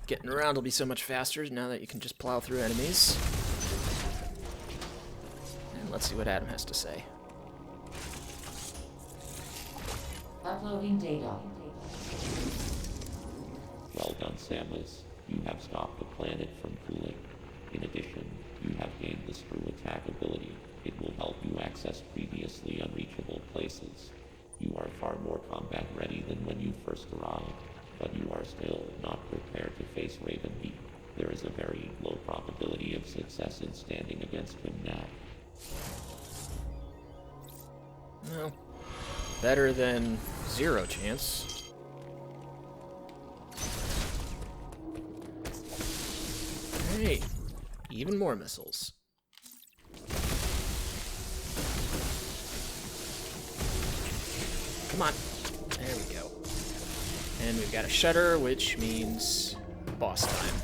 Getting around will be so much faster now that you can just plow through enemies. And let's see what Adam has to say. Uploading data. Well done, Samus. You have stopped the planet from cooling. In addition, you have gained the screw attack ability. It will help you access previously unreachable places. You are far more combat ready than when you first arrived, but you are still not prepared to face Raven Beak. There is a very low probability of success in standing against him now. Well, better than 0 chance. Alright, even more missiles. Come on. There we go. And we've got a shutter, which means boss time.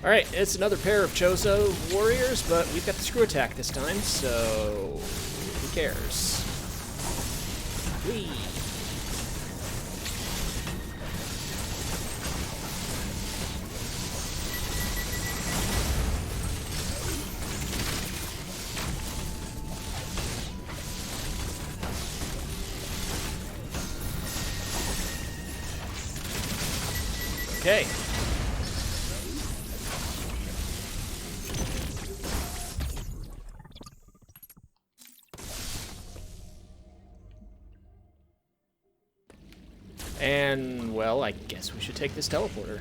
Alright, it's another pair of Chozo warriors, but we've got the screw attack this time, so who cares? Whee! Okay. And, well, I guess we should take this teleporter.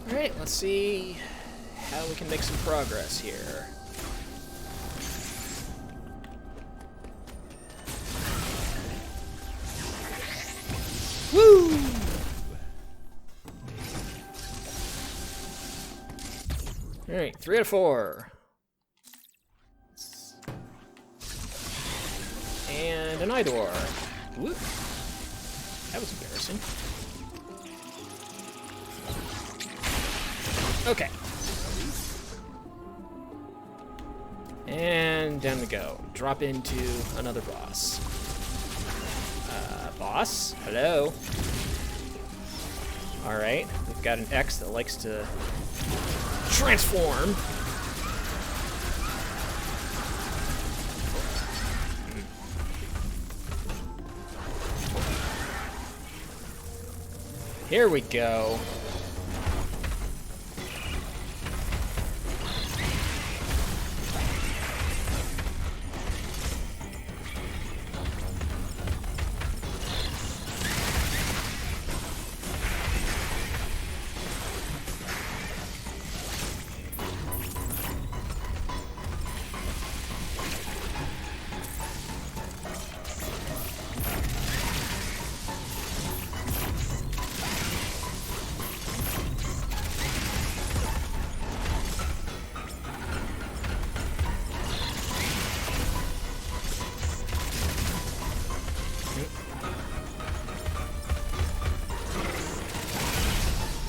Alright, let's see how we can make some progress here. Woo! Alright, 3 out of 4. And an eye door. Whoop. That was embarrassing. Okay. And down we go. Drop into another boss. Boss? Hello? Alright, we've got an X that likes to transform. Here we go.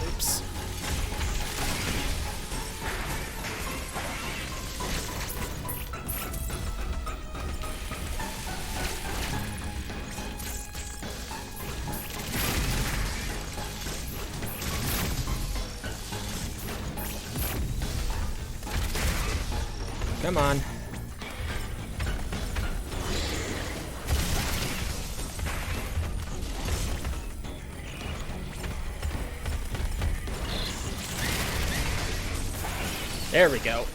Oops. Come on. There we go.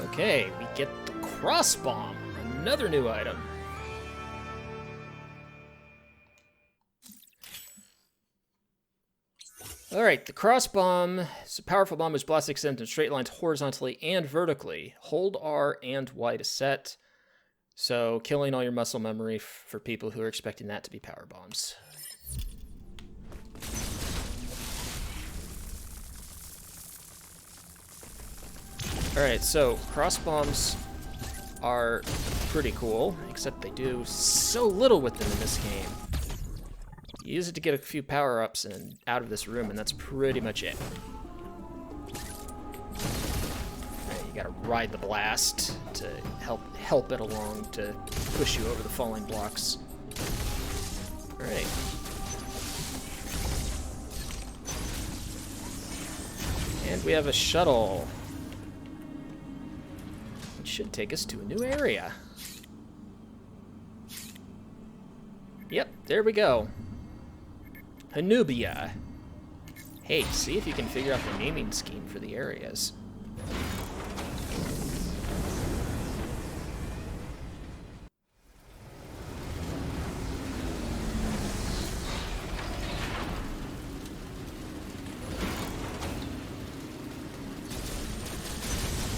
Okay, we get the cross bomb, another new item. Alright, the cross bomb is a powerful bomb which blasts extend in straight lines horizontally and vertically. Hold R and Y to set. So, killing all your muscle memory for people who are expecting that to be power bombs. Alright, so cross bombs are pretty cool, except they do so little with them in this game. You use it to get a few power-ups and out of this room, and that's pretty much it. Alright, you gotta ride the blast to help it along to push you over the falling blocks. Alright. And we have a shuttle. It should take us to a new area. Yep, there we go. Hanubia. Hey, see if you can figure out the naming scheme for the areas.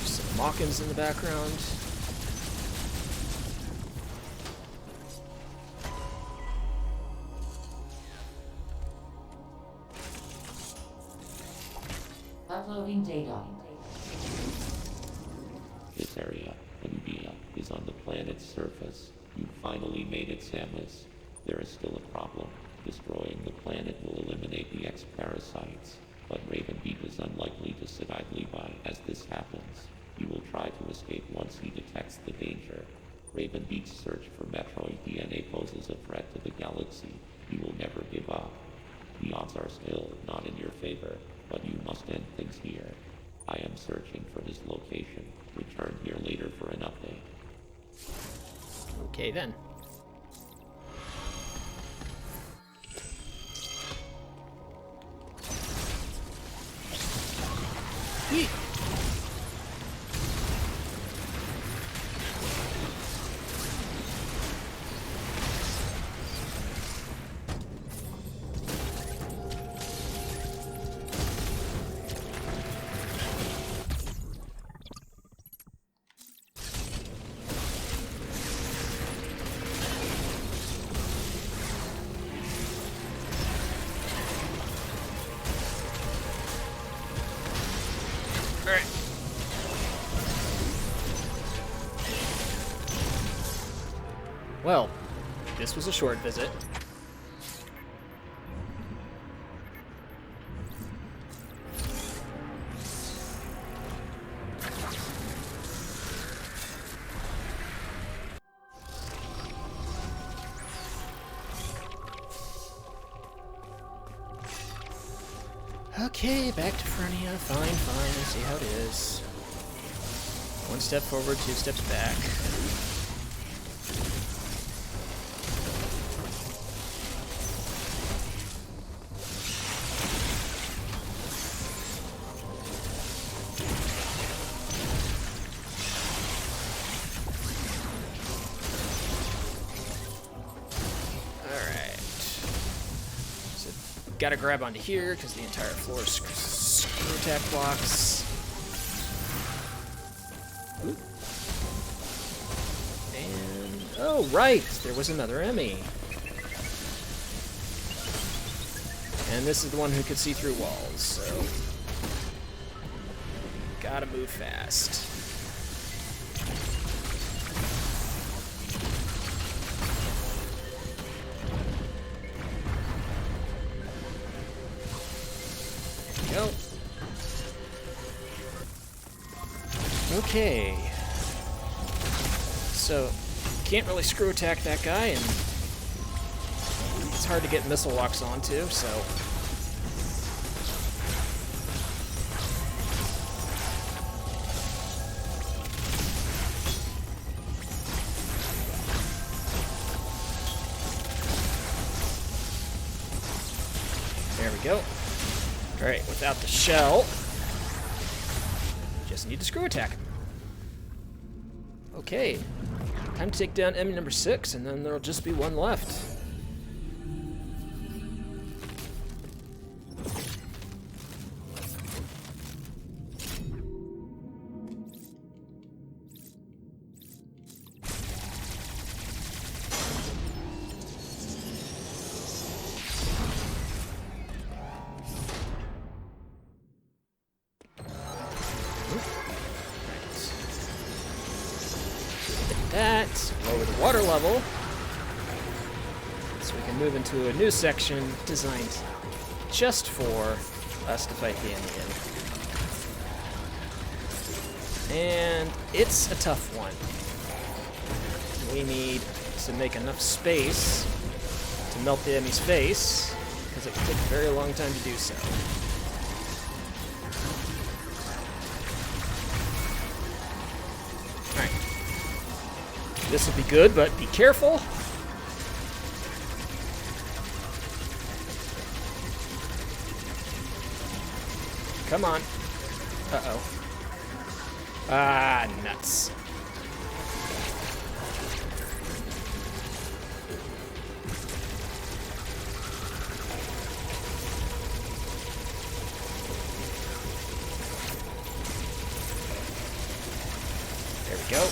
Some Mawkins in the background. Uploading data. This area, Nubia, is on the planet's surface. You finally made it, Samus. There is still a problem. Destroying the planet will eliminate the X-parasites, but Raven Beak is unlikely to sit idly by as this happens. You will try to escape once he detects the danger. Raven Beak's search for Metroid DNA poses a threat to the galaxy. You will never give up. The odds are still not in your favor, but you must end things here. I am searching for his location. Return here later for an update. Okay then. Yeet. Alright. Well, this was a short visit. Okay, back to Fernia. Fine, let's see how it is. One step forward, two steps back. Gotta grab onto here because the entire floor is screw attack blocks. Oop. And oh right, there was another Emmy. And this is the one who could see through walls, so gotta move fast. Go. Okay. So, can't really screw attack that guy, and it's hard to get missile locks onto, so. There we go. Alright, without the shell, just need to screw attack. Okay, time to take down enemy number 6, and then there'll just be one left. that, lower the water level, so we can move into a new section designed just for us to fight the enemy. And it's a tough one. We need to make enough space to melt the enemy's face, because it will take a very long time to do so. Alright. This will be good, but be careful. Come on. Uh-oh. Ah, nuts. There we go.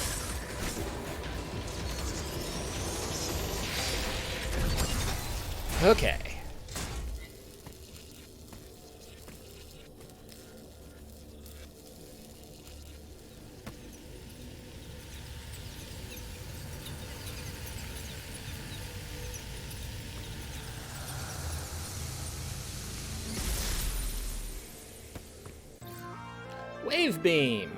Okay. Wave beam.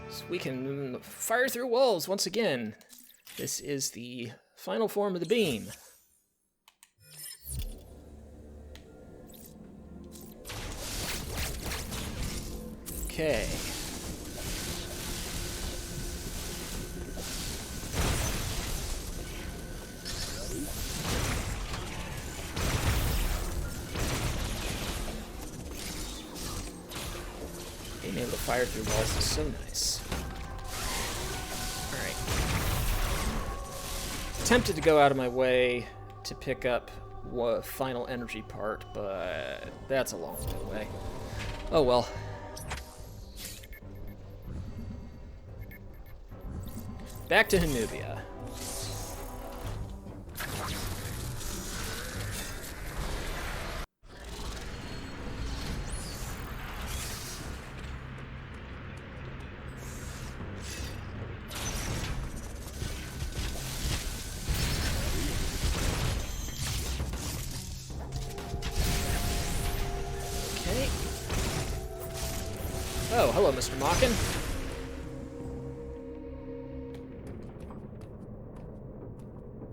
So we can fire through walls once again. This is the final form of the beam. Okay. Being able to fire through walls is so nice. Alright. Tempted to go out of my way to pick up a final energy part, but that's a long way away. Oh well. Back to Hanubia. Okay. Oh, hello, Mr. Mockin.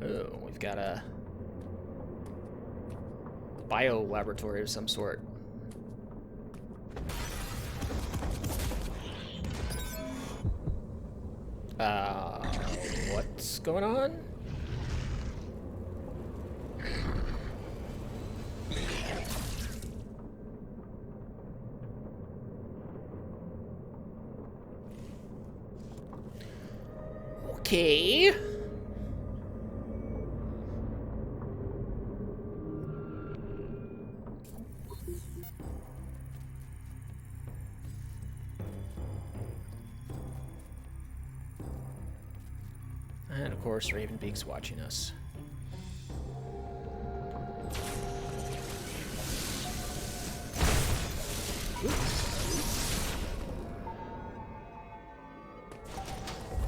Oh, we've got a bio laboratory of some sort. What's going on? Okay. And of course, Raven Beak's watching us. Whoop.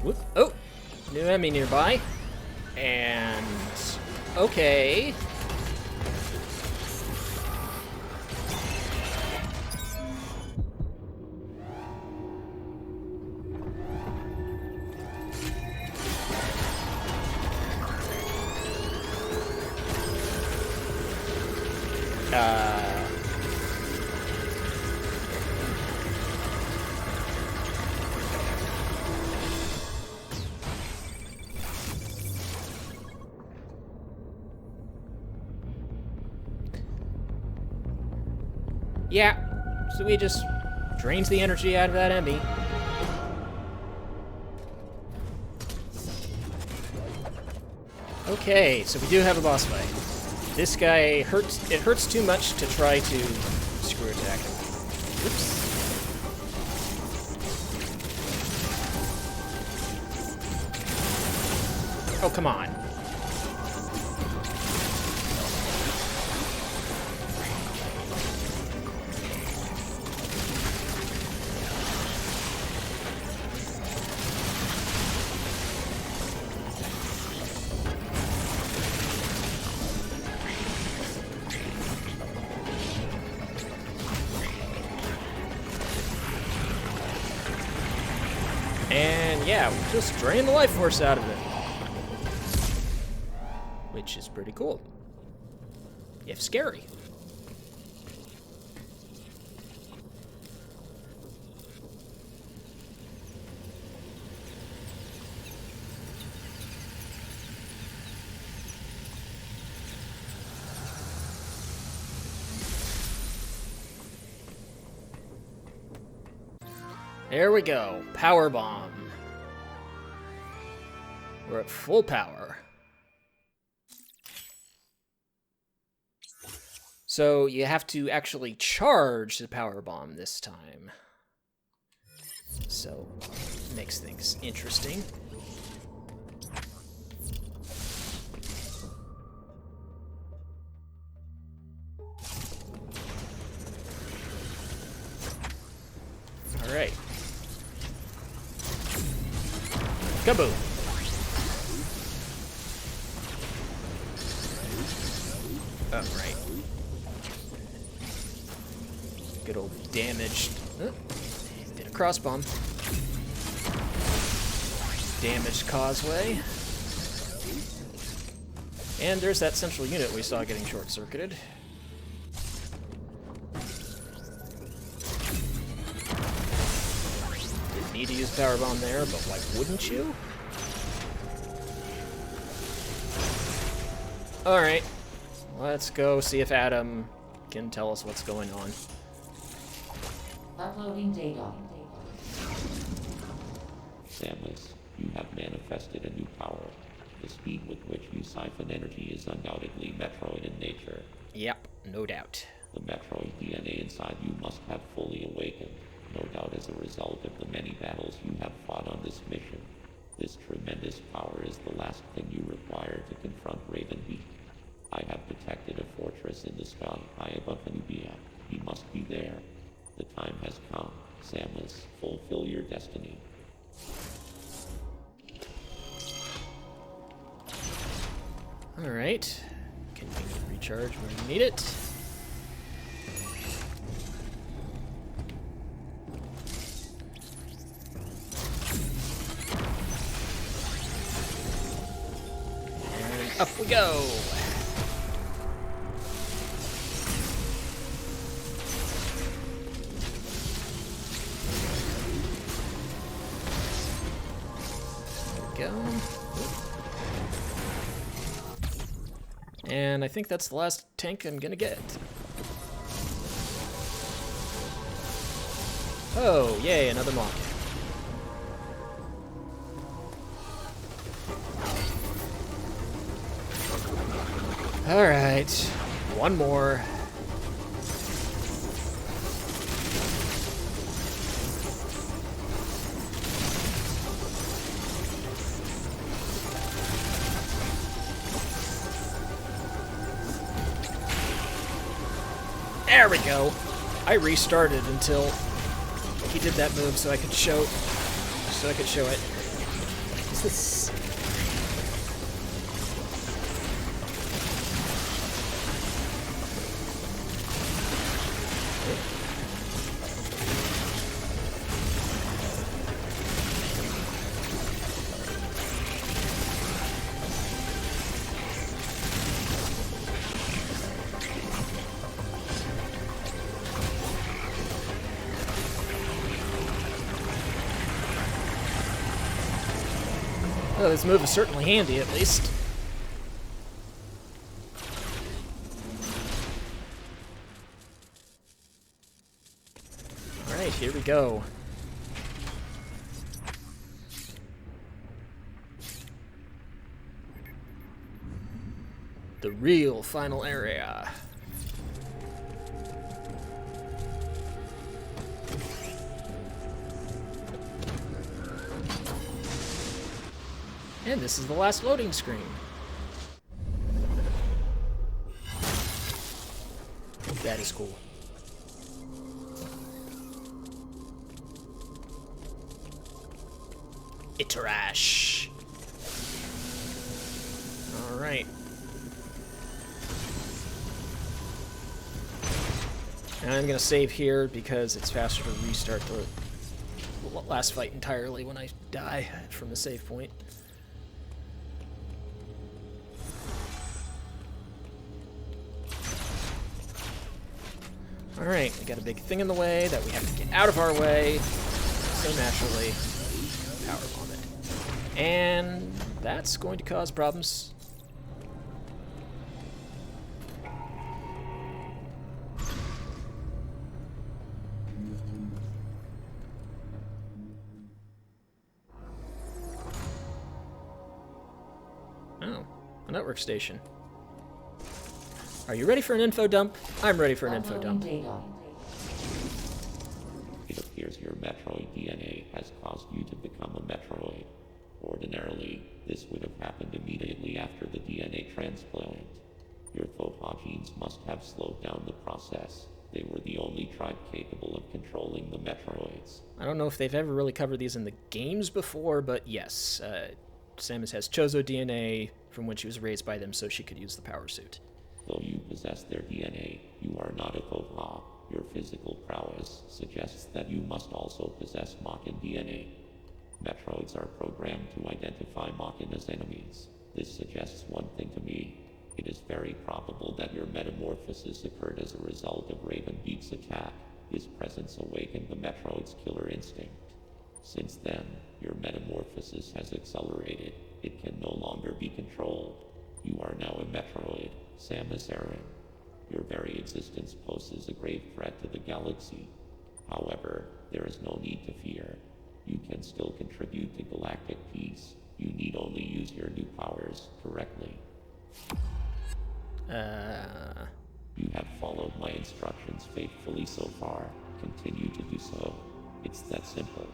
Whoop. Oh! New enemy nearby. And... okay. Yeah, so we just drains the energy out of that enemy. Okay, so we do have a boss fight. This guy hurts. It hurts too much to try to screw attack him. Oops. Oh, come on. And yeah, we just drain the life force out of it. Which is pretty cool. If scary. There we go. Power bomb. We're at full power. So you have to actually charge the power bomb this time. So makes things interesting. All right. Kaboom. Oh, right. Good old damaged. Oh, did a cross bomb. Damaged causeway. And there's that central unit we saw getting short-circuited. Didn't need to use power bomb there, but why wouldn't you? Alright. Let's go see if Adam can tell us what's going on. Uploading data. Samus, you have manifested a new power. The speed with which you siphon energy is undoubtedly Metroid in nature. Yep, no doubt. The Metroid DNA inside you must have fully awakened, no doubt as a result of the many battles you have fought on this mission. This tremendous power is the last thing you require to confront Raven Beak. I have detected a fortress in the sky high above Nubia. You must be there. The time has come. Samus, fulfill your destiny. Alright. Can you recharge when you need it? And up we go! Go. And I think that's the last tank I'm gonna get. Oh, yay, another mock. Alright, one more. There we go. I restarted until he did that move so I could show it. Is this Oh, this move is certainly handy, at least. Alright, here we go. The real final area. And this is the last loading screen. That is cool. Iterash. Alright. And I'm gonna save here because it's faster to restart the last fight entirely when I die from the save point. Alright, we got a big thing in the way that we have to get out of our way. So naturally, power bomb it. And that's going to cause problems. Oh, a network station. Are you ready for an info dump? I'm ready for an info dump. It appears your Metroid DNA has caused you to become a Metroid. Ordinarily, this would have happened immediately after the DNA transplant. Your Foha genes must have slowed down the process. They were the only tribe capable of controlling the Metroids. I don't know if they've ever really covered these in the games before, but yes, Samus has Chozo DNA from when she was raised by them so she could use the power suit. Though you possess their DNA, you are not a Foha. Your physical prowess suggests that you must also possess Machina DNA. Metroids are programmed to identify Machina as enemies. This suggests one thing to me. It is very probable that your metamorphosis occurred as a result of Raven Beak's attack. His presence awakened the Metroid's killer instinct. Since then, your metamorphosis has accelerated. It can no longer be controlled. You are now a Metroid, Samus Aran. Your very existence poses a grave threat to the galaxy. However, there is no need to fear. You can still contribute to galactic peace. You need only use your new powers correctly. You have followed my instructions faithfully so far. Continue to do so. It's that simple.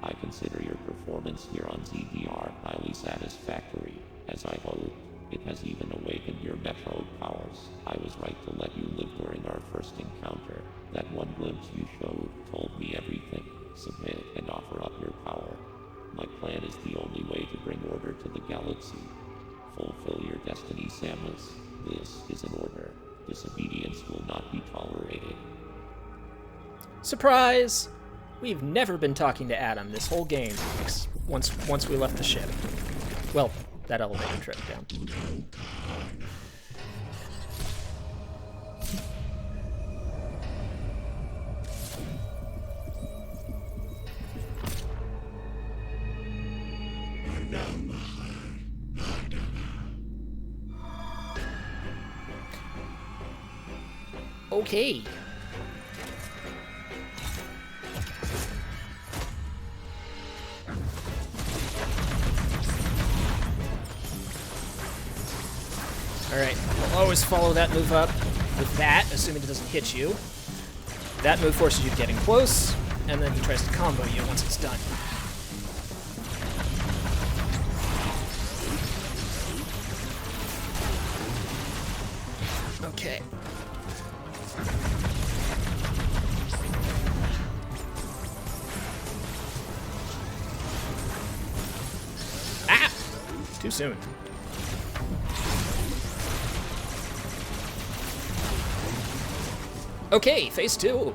I consider your performance here on ZDR highly satisfactory. As I hoped, it has even awakened your Metroid powers. I was right to let you live during our first encounter. That one glimpse you showed told me everything. Submit and offer up your power. My plan is the only way to bring order to the galaxy. Fulfill your destiny, Samus. This is an order. Disobedience will not be tolerated. Surprise! We've never been talking to Adam this whole game, once we left the ship. Well, that elevator trip down. Okay. Alright, we'll always follow that move up with that, assuming it doesn't hit you. That move forces you to get in close, and then he tries to combo you once it's done. Okay. Ah! Too soon. Okay, phase 2.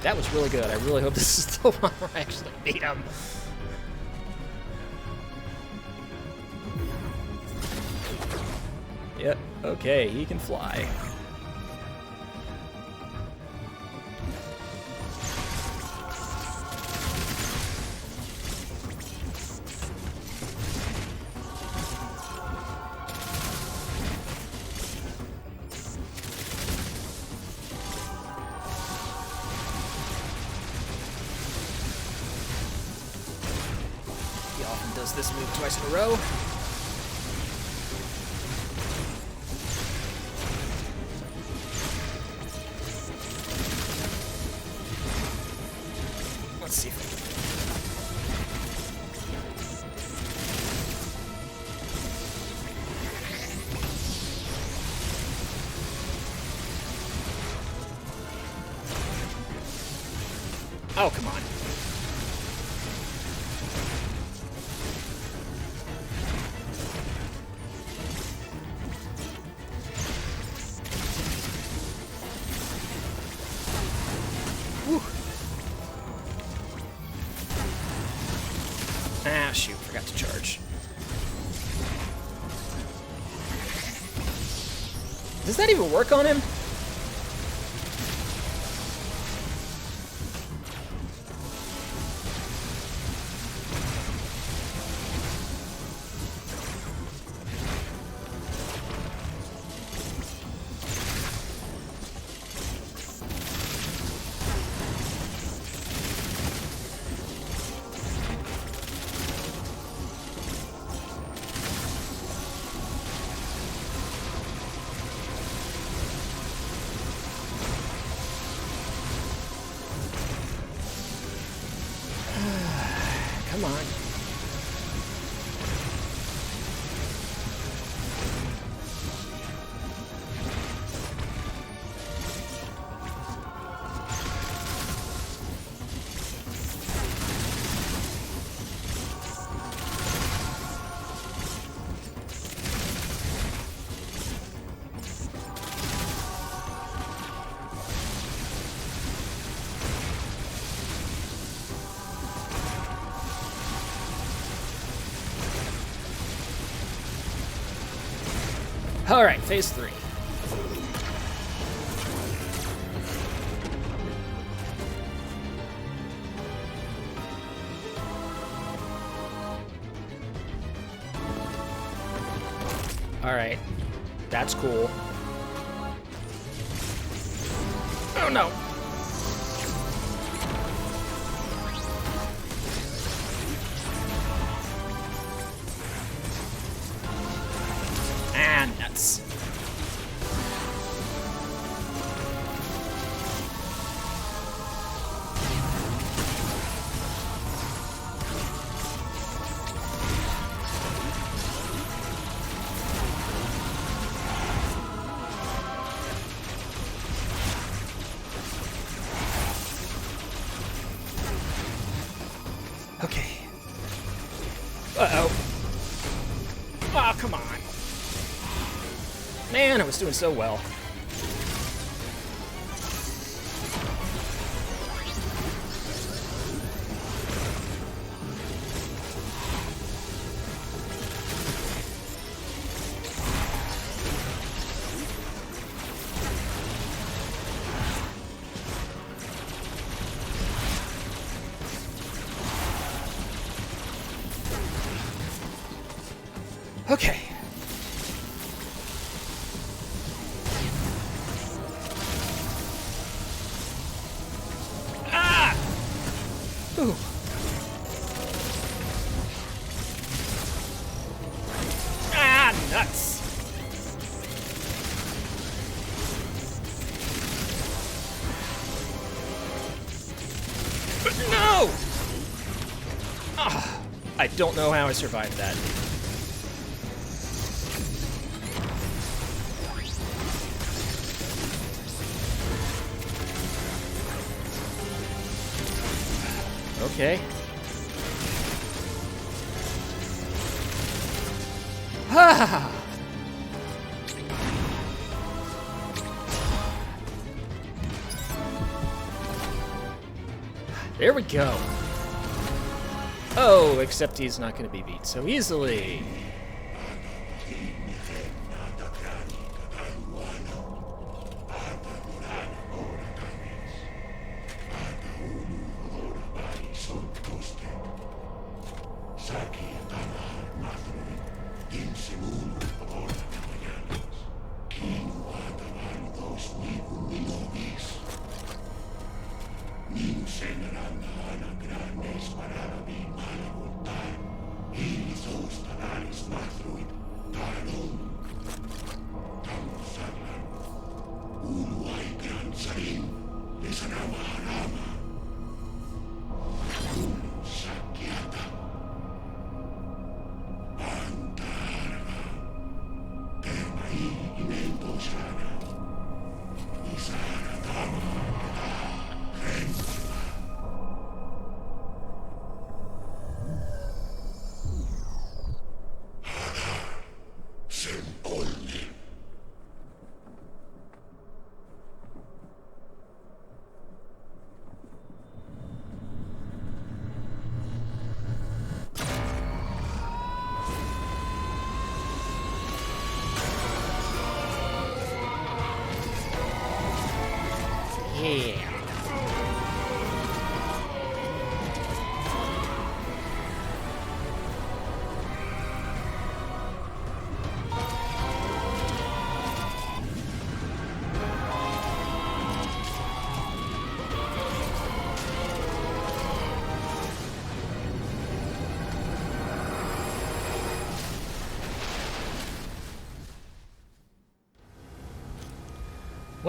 That was really good. I really hope this is the one where I actually beat him. Yep, okay, he can fly. He often does this move twice in a row. Let's see if we can. Oh, come on. Ah, shoot, forgot to charge. Does that even work on him? Come on. All right, phase 3. All right, that's cool. Oh no. Ah, nuts. Okay. Uh-oh. Oh, come on. Man, I was doing so well. Okay. Ah! Ooh. Ah, nuts. No! Ah, I don't know how I survived that. Okay. Ha! There we go. Oh, except he's not going to be beat so easily.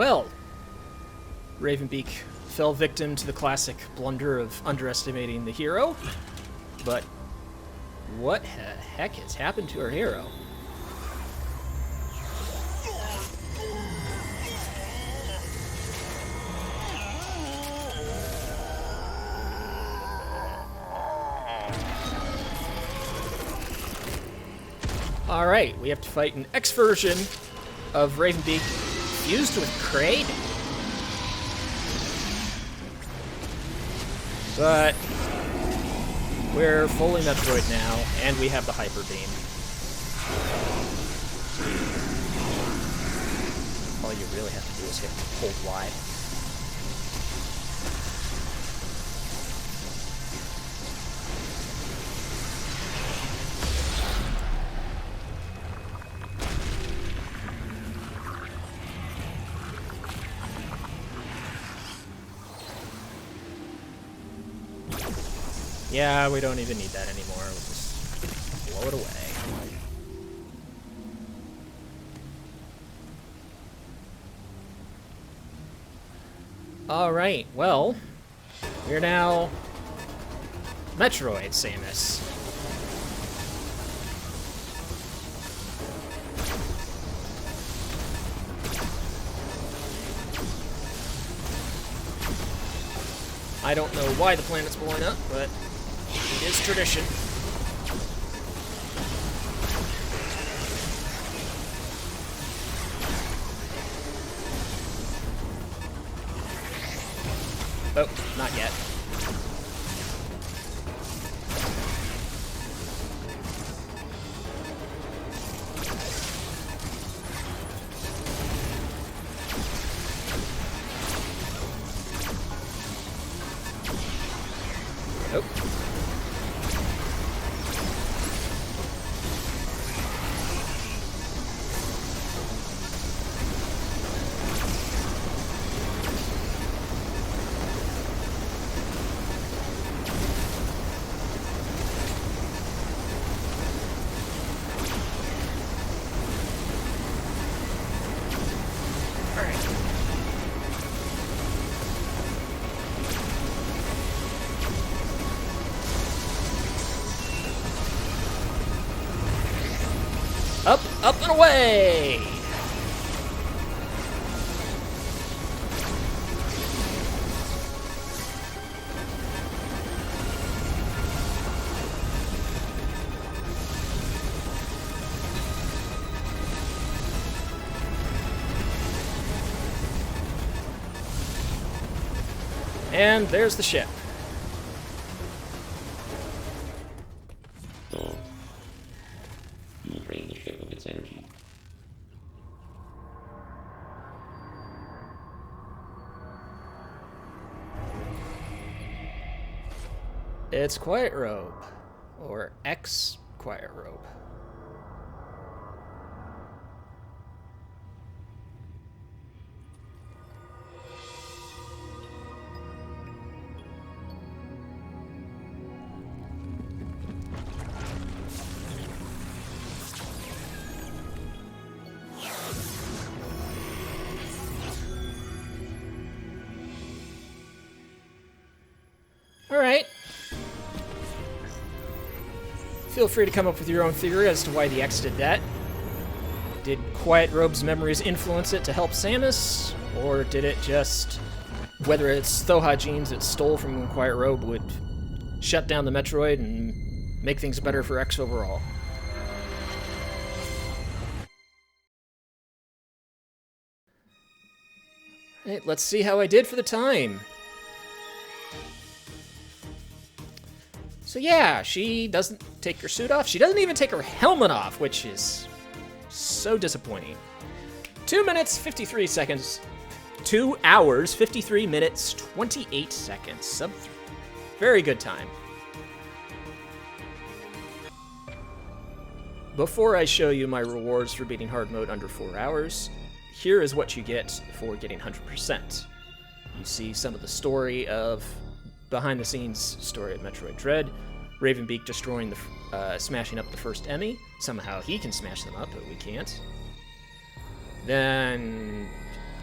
Well, Raven Beak fell victim to the classic blunder of underestimating the hero, but what the heck has happened to her hero? Alright, we have to fight an X version of Raven Beak fused with Kraid. But we're fully Metroid now, and we have the Hyper Beam. All you really have to do is hold Y. Yeah, we don't even need that anymore. We'll just blow it away. Alright, well, we're now Metroid Samus. I don't know why the planet's blowing up, but it is tradition. Oh, not yet. Oh. Up and away! And there's the ship. So, you will drain the ship of its energy. It's Quiet Robe, or X-Quiet Robe. Alright. Feel free to come up with your own theory as to why the X did that. Did Quiet Robe's memories influence it to help Samus? Or did it just... Whether it's Thoha genes it stole from Quiet Robe would shut down the Metroid and make things better for X overall. Alright, let's see how I did for the time. So yeah, she doesn't take her suit off. She doesn't even take her helmet off, which is so disappointing. 2 minutes, 53 seconds. 2 hours, 53 minutes, 28 seconds. Very good time. Before I show you my rewards for beating hard mode under 4 hours, here is what you get for getting 100%. You see some of the story of behind-the-scenes story of Metroid Dread. Raven Beak destroying smashing up the first Emmy. Somehow he can smash them up, but we can't. Then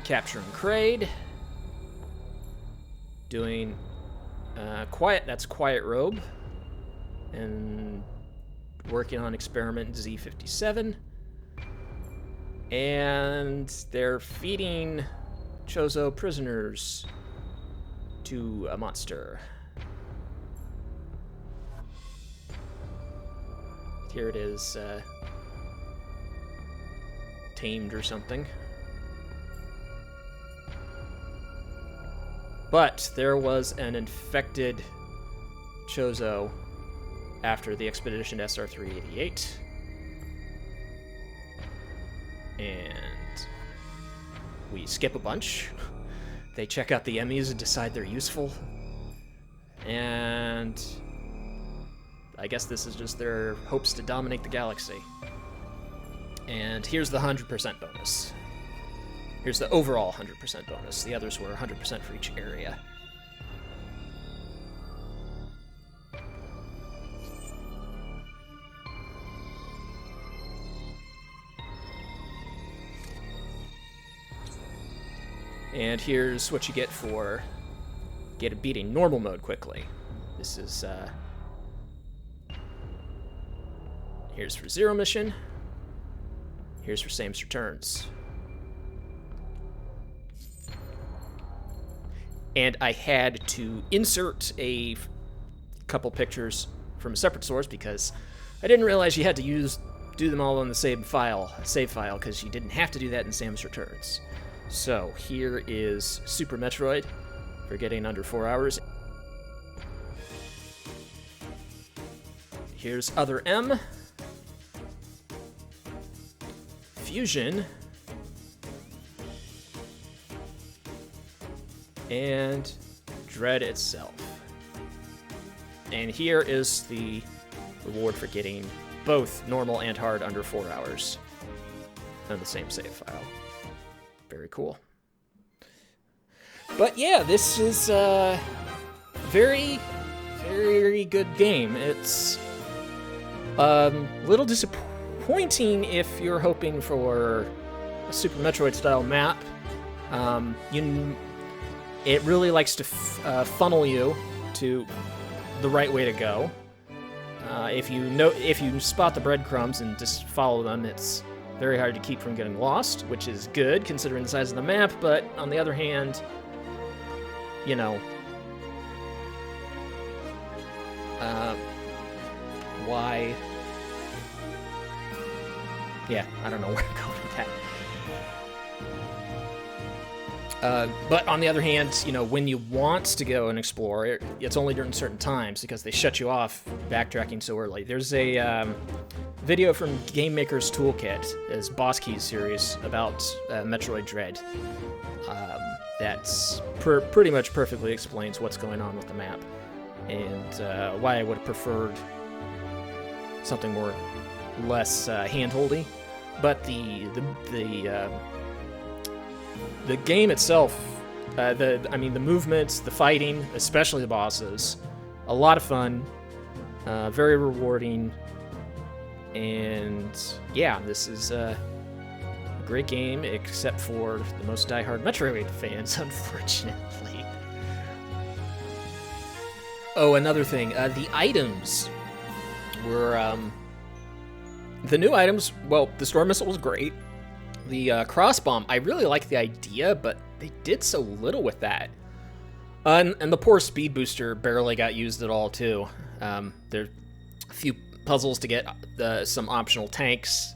capturing Kraid. Doing that's Quiet Robe. And working on Experiment Z57. And they're feeding Chozo prisoners to a monster. Here it is, tamed or something. But there was an infected Chozo after the expedition SR-388. And we skip a bunch. They check out the Emmys and decide they're useful. And I guess this is just their hopes to dominate the galaxy. And here's the 100% bonus. Here's the overall 100% bonus. The others were 100% for each area. And here's what you get for beating normal mode quickly. This is, here's for Zero Mission. Here's for Samus Returns. And I had to insert a couple pictures from a separate source because I didn't realize you had to do them all on the same save file, because you didn't have to do that in Samus Returns. So here is Super Metroid for getting under 4 hours. Here's Other M, Fusion, and Dread itself. And here is the reward for getting both normal and hard under 4 hours on the same save file. Very cool. But yeah, this is a very, very good game. It's a little disappointing if you're hoping for a Super Metroid style map. It really likes to funnel you to the right way to go. If you spot the breadcrumbs and just follow them, it's very hard to keep from getting lost, which is good considering the size of the map, but on the other hand, you know, why? Yeah, I don't know where I'm going with that. But on the other hand, you know, when you want to go and explore, it's only during certain times because they shut you off backtracking so early. There's a video from Game Maker's Toolkit, his Boss Keys series, about Metroid Dread. That's pretty much perfectly explains what's going on with the map and why I would have preferred something less handholdy. But the game itself, the movements, the fighting, especially the bosses, a lot of fun, very rewarding, and yeah, this is a great game, except for the most diehard Metroid fans, unfortunately. Oh, another thing, the items were, the new items, well, the Storm Missile was great. The cross bomb, I really like the idea, but they did so little with that. And the poor speed booster barely got used at all, too. There are a few puzzles to get some optional tanks.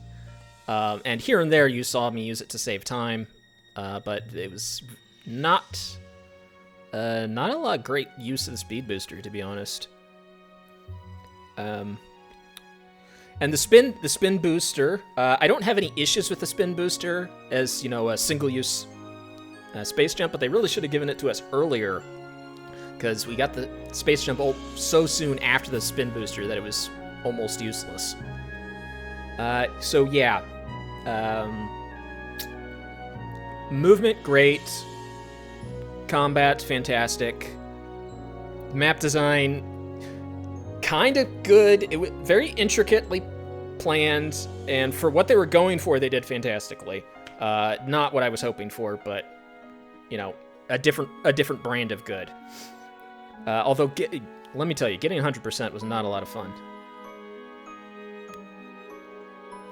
And here and there you saw me use it to save time. But it was not a lot of great use of the speed booster, to be honest. And the spin booster, I don't have any issues with the spin booster as, you know, a single-use space jump, but they really should have given it to us earlier, because we got the space jump so soon after the spin booster that it was almost useless. So yeah, movement great, combat fantastic, map design kind of good. It was very intricately planned, and for what they were going for, they did fantastically. Not what I was hoping for, but you know, a different brand of good. Although, let me tell you, getting 100% was not a lot of fun.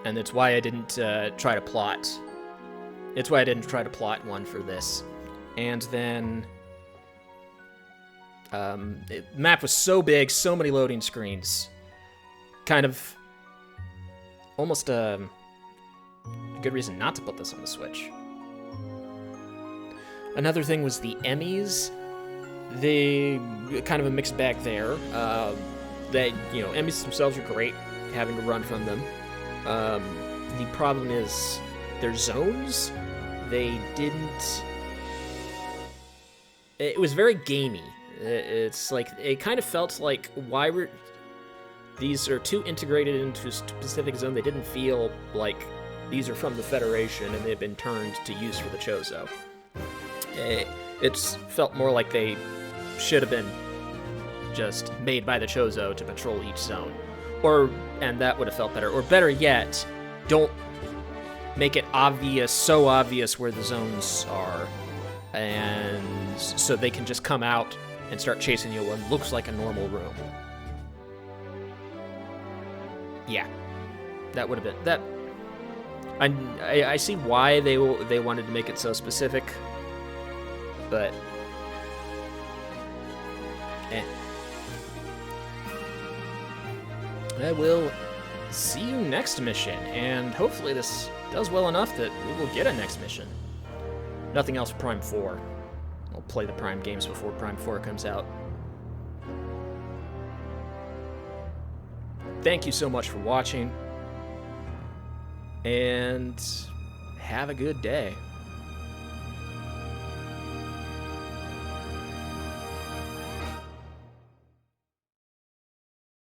And that's why I didn't try to plot. It's why I didn't try to plot one for this. And then... the map was so big, so many loading screens. Kind of... almost a good reason not to put this on the Switch. Another thing was the Emmys. They kind of a mixed bag there. That, you know, Emmys themselves are great, having to run from them. The problem is their zones. They didn't... It was very gamey. It's like, it kind of felt like, why were... These are too integrated into a specific zone. They didn't feel like these are from the Federation and they've been turned to use for the Chozo. It felt more like they should have been just made by the Chozo to patrol each zone. And that would have felt better. Or better yet, don't make it obvious, so obvious where the zones are, and so they can just come out and start chasing you in what looks like a normal room. Yeah, that would have been that. I see why they wanted to make it so specific, but I will see you next mission, and hopefully this does well enough that we will get a next mission. Nothing else for Prime 4. I'll play the Prime games before Prime 4 comes out. Thank you so much for watching, and have a good day.